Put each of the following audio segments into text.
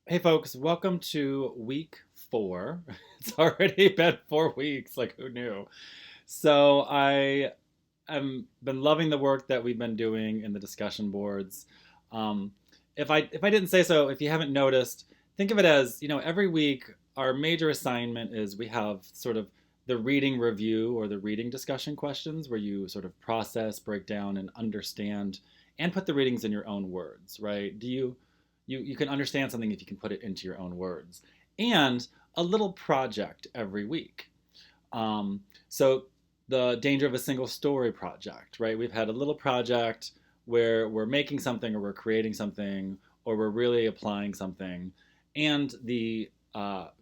Hey folks, welcome to week 4. It's already been 4 weeks, like who knew? So I have been loving the work that we've been doing in the discussion boards. Um, if I didn't say so, if you haven't noticed, think of it as, every week our major assignment is we have sort of the reading review or the reading discussion questions where you sort of process, break down, and understand and put the readings in your own words, right? You can understand something if you can put it into your own words. And a little project every week. So the danger of a single story project, right? We've had a little project where we're making something or we're creating something or we're really applying something, and the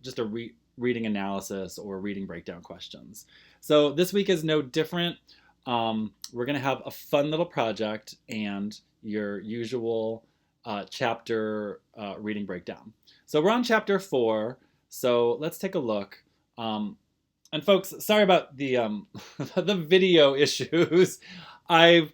just a reading analysis or reading breakdown questions. So this week is no different. We're going to have a fun little project and your usual chapter reading breakdown. So we're on chapter 4. So let's take a look. And folks, sorry about the the video issues. I've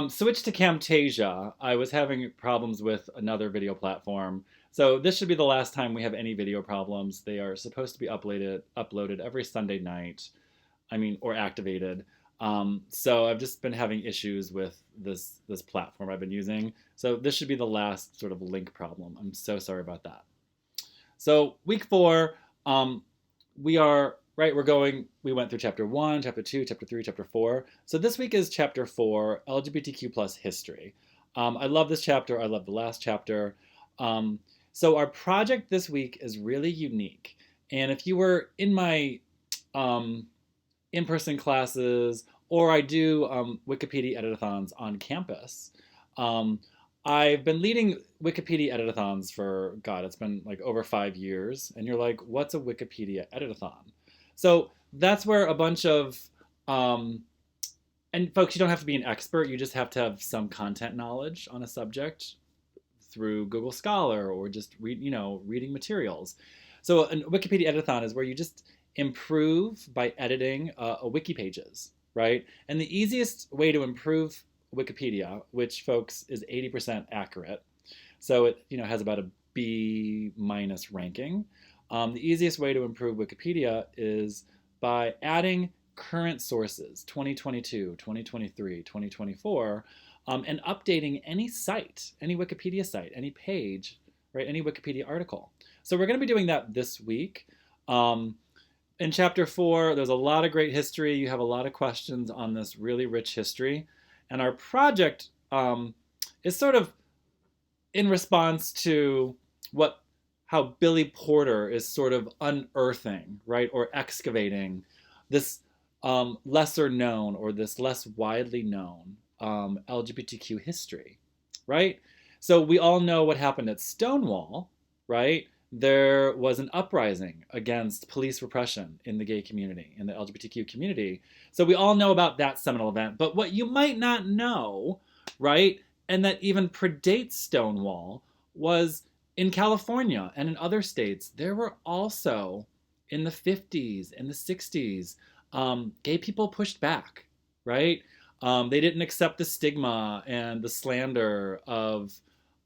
switched to Camtasia. I was having problems with another video platform, so this should be the last time we have any video problems. They are supposed to be uploaded every Sunday night. I mean, or activated. So I've just been having issues with this platform I've been using. So this should be the last sort of link problem. I'm so sorry about that. So week 4, we are right. We went through chapter 1, chapter 2, chapter 3, chapter 4. So this week is chapter 4, LGBTQ plus history. I love this chapter. I love the last chapter. Um, so our project this week is really unique. And if you were in my um, in-person classes, or I do Wikipedia editathons on campus. Um, I've been leading Wikipedia editathons for, God, it's been like over 5 years. And you're like, what's a Wikipedia editathon? So that's where a bunch of, um, and folks, you don't have to be an expert. You just have to have some content knowledge on a subject through Google Scholar or just reading materials. So a Wikipedia editathon is where you just improve by editing a wiki pages, right? And the easiest way to improve Wikipedia, which folks is 80% accurate, so it has about a B minus ranking. The easiest way to improve Wikipedia is by adding current sources 2022, 2023, 2024, and updating any site, any Wikipedia site, any page, right, any Wikipedia article. So we're going to be doing that this week. Um, in chapter 4, there's a lot of great history. You have a lot of questions on this really rich history. And our project is sort of in response to what how Billy Porter is sort of unearthing, right, or excavating this lesser known or this less widely known LGBTQ history, right? So we all know what happened at Stonewall, right? There was an uprising against police repression in the gay community, in the LGBTQ community. So we all know about that seminal event. But what you might not know, right, and that even predates Stonewall, was in California and in other states, there were also in the 50s and the 60s, gay people pushed back, right? They didn't accept the stigma and the slander of,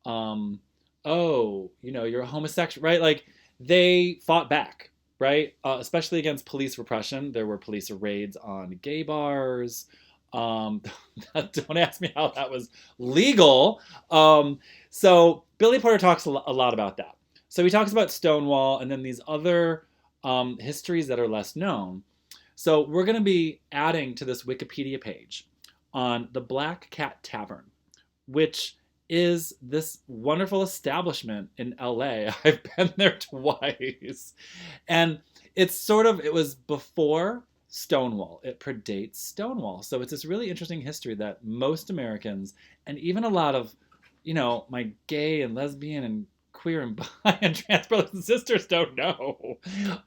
um, oh, you're a homosexual, right? Like they fought back, right? Especially against police repression. There were police raids on gay bars. Um, don't ask me how that was legal. So Billy Porter talks a lot about that. So he talks about Stonewall and then these other histories that are less known. So we're going to be adding to this Wikipedia page on the Black Cat Tavern, which is this wonderful establishment in LA. I've been there twice. And it was before Stonewall. It predates Stonewall. So it's this really interesting history that most Americans and even a lot of, my gay and lesbian and queer and bi and trans brothers and sisters don't know.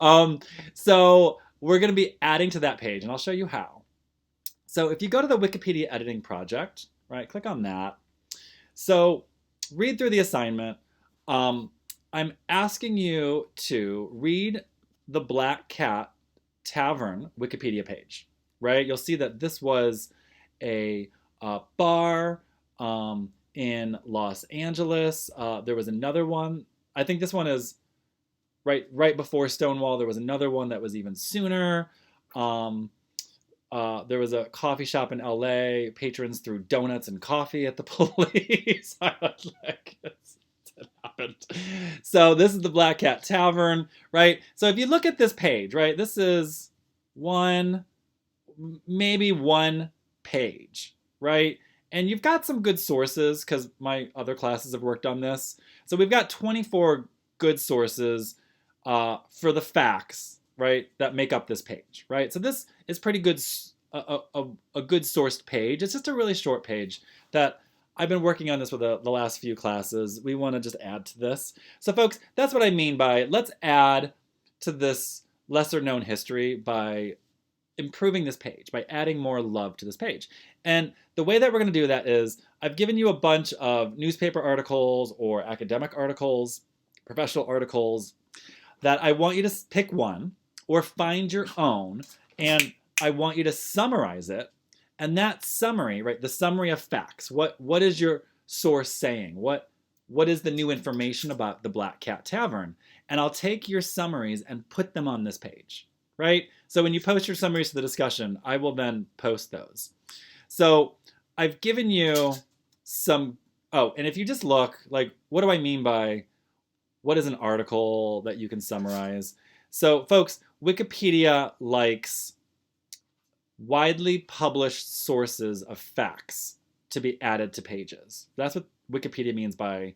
Um, so we're going to be adding to that page and I'll show you how. So if you go to the Wikipedia editing project, right, click on that. So read through the assignment. I'm asking you to read the Black Cat Tavern Wikipedia page, right? You'll see that this was a bar in Los Angeles. There was another one I think this one is right before Stonewall. There was another one that was even sooner. Um, there was a coffee shop in LA. Patrons threw donuts and coffee at the police. I was like, it happened. So this is the Black Cat Tavern, right? So if you look at this page, right, this is maybe one page, right? And you've got some good sources because my other classes have worked on this. So we've got 24 good sources for the facts, right, that make up this page, right? So this is pretty good, a good sourced page. It's just a really short page that I've been working on this with the last few classes. We want to just add to this. So folks, that's what I mean by let's add to this lesser known history by improving this page, by adding more love to this page. And the way that we're going to do that is I've given you a bunch of newspaper articles or academic articles, professional articles, that I want you to pick one or find your own, and I want you to summarize it. And that summary, right, the summary of facts, what is your source saying? What is the new information about the Black Cat Tavern? And I'll take your summaries and put them on this page, right? So when you post your summaries to the discussion, I will then post those. So I've given you some, oh, and if you just look, like, what do I mean by what is an article that you can summarize? So folks, Wikipedia likes widely published sources of facts to be added to pages. That's what Wikipedia means by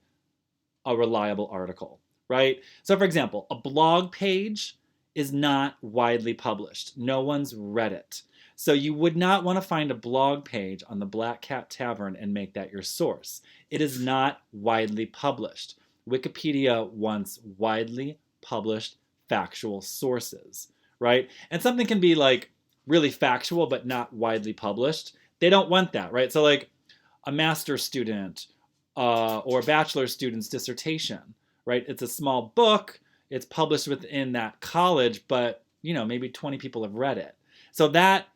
a reliable article, right? So for example, a blog page is not widely published. No one's read it. So you would not want to find a blog page on the Black Cat Tavern and make that your source. It is not widely published. Wikipedia wants widely published factual sources, right? And something can be like really factual but not widely published. They don't want that, right? So like a master's student or a bachelor student's dissertation, right? It's a small book. It's published within that college, but maybe 20 people have read it. So that,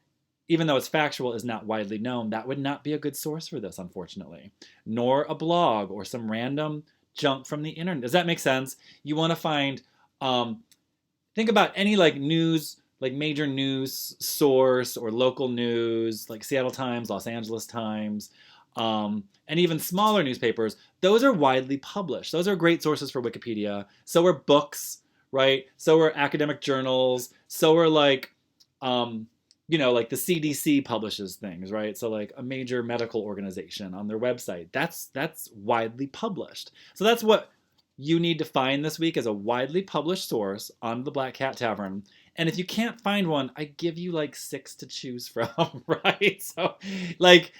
even though it's factual, is not widely known. That would not be a good source for this, unfortunately. Nor a blog or some random junk from the internet. Does that make sense? You want to find, think about any like news, like major news source or local news, like Seattle Times, Los Angeles Times, and even smaller newspapers. Those are widely published. Those are great sources for Wikipedia. So are books, right? So are academic journals. So are like, like the CDC publishes things, right? So like a major medical organization on their website, that's widely published. So that's what you need to find this week as a widely published source on the Black Cat Tavern. And if you can't find one, I give you like 6 to choose from, right? So like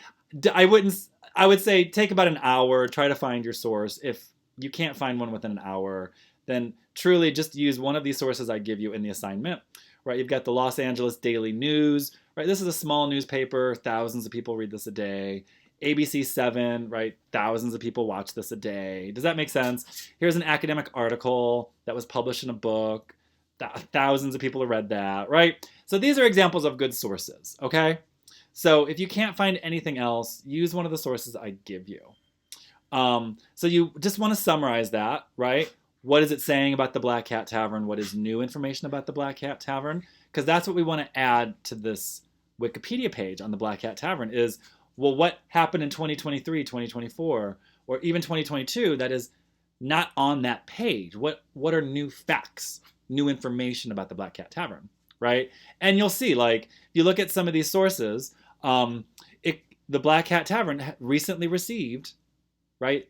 I would say take about an hour, try to find your source. If you can't find one within an hour, then truly just use one of these sources I give you in the assignment, right? You've got the Los Angeles Daily News, right? This is a small newspaper. Thousands of people read this a day. ABC7, right? Thousands of people watch this a day. Does that make sense? Here's an academic article that was published in a book. Thousands of people have read that, right? So these are examples of good sources, okay? So if you can't find anything else, use one of the sources I give you. So you just want to summarize that, right? What is it saying about the Black Cat Tavern? What is new information about the Black Cat Tavern? Because that's what we want to add to this Wikipedia page on the Black Cat Tavern is, well, what happened in 2023, 2024, or even 2022 that is not on that page? What are new facts, new information about the Black Cat Tavern, right? And you'll see, like, if you look at some of these sources, the Black Cat Tavern recently received, right,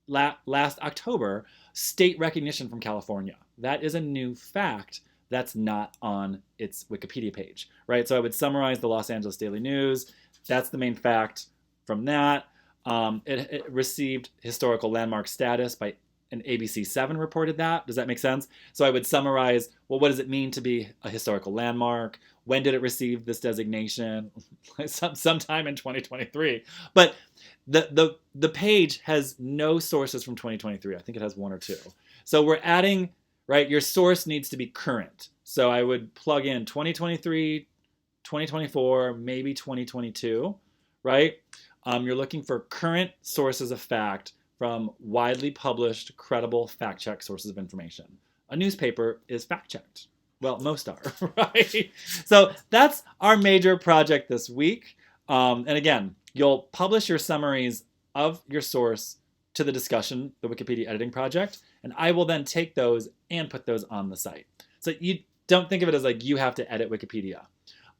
last October, state recognition from California. That is a new fact that's not on its Wikipedia page, right? So I would summarize the Los Angeles Daily News. That's the main fact from that. It received historical landmark status by an ABC7 reported that. Does that make sense? So I would summarize, well, what does it mean to be a historical landmark? When did it receive this designation? Sometime in 2023. But the page has no sources from 2023. I think it has 1 or 2. So we're adding, right? Your source needs to be current. So I would plug in 2023, 2024, maybe 2022, right? You're looking for current sources of fact from widely published, credible fact check sources of information. A newspaper is fact checked. Well, most are, right? So that's our major project this week. And again, you'll publish your summaries of your source to the discussion, the Wikipedia editing project, and I will then take those and put those on the site. So you don't think of it as like you have to edit Wikipedia.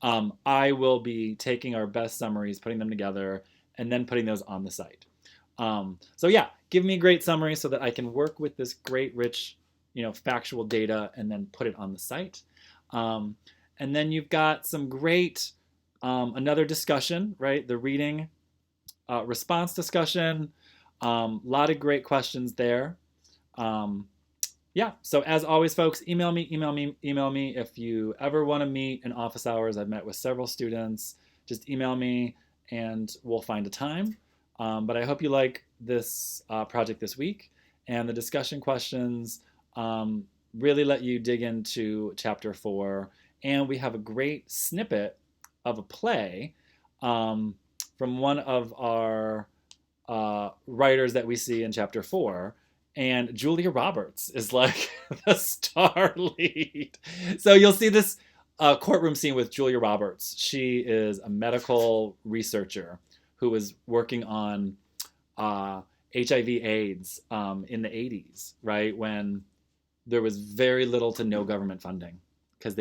I will be taking our best summaries, putting them together, and then putting those on the site. So yeah, give me great summaries so that I can work with this great, rich, factual data and then put it on the site. And then you've got some great, another discussion, right? The reading response discussion. Lot of great questions there. Yeah, so as always, folks, email me if you ever want to meet in office hours. I've met with several students. Just email me and we'll find a time. But I hope you like this project this week. And the discussion questions really let you dig into chapter 4. And we have a great snippet of a play from one of our writers that we see in chapter 4. And Julia Roberts is like the star lead. So you'll see this courtroom scene with Julia Roberts. She is a medical researcher who was working on HIV/AIDS in the 80s, right? When there was very little to no government funding because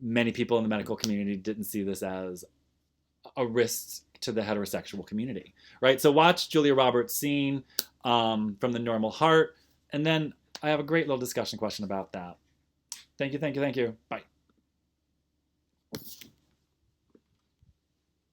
many people in the medical community didn't see this as a risk to the heterosexual community, right? So watch Julia Roberts' scene from The Normal Heart, and then I have a great little discussion question about that. Thank you. Bye.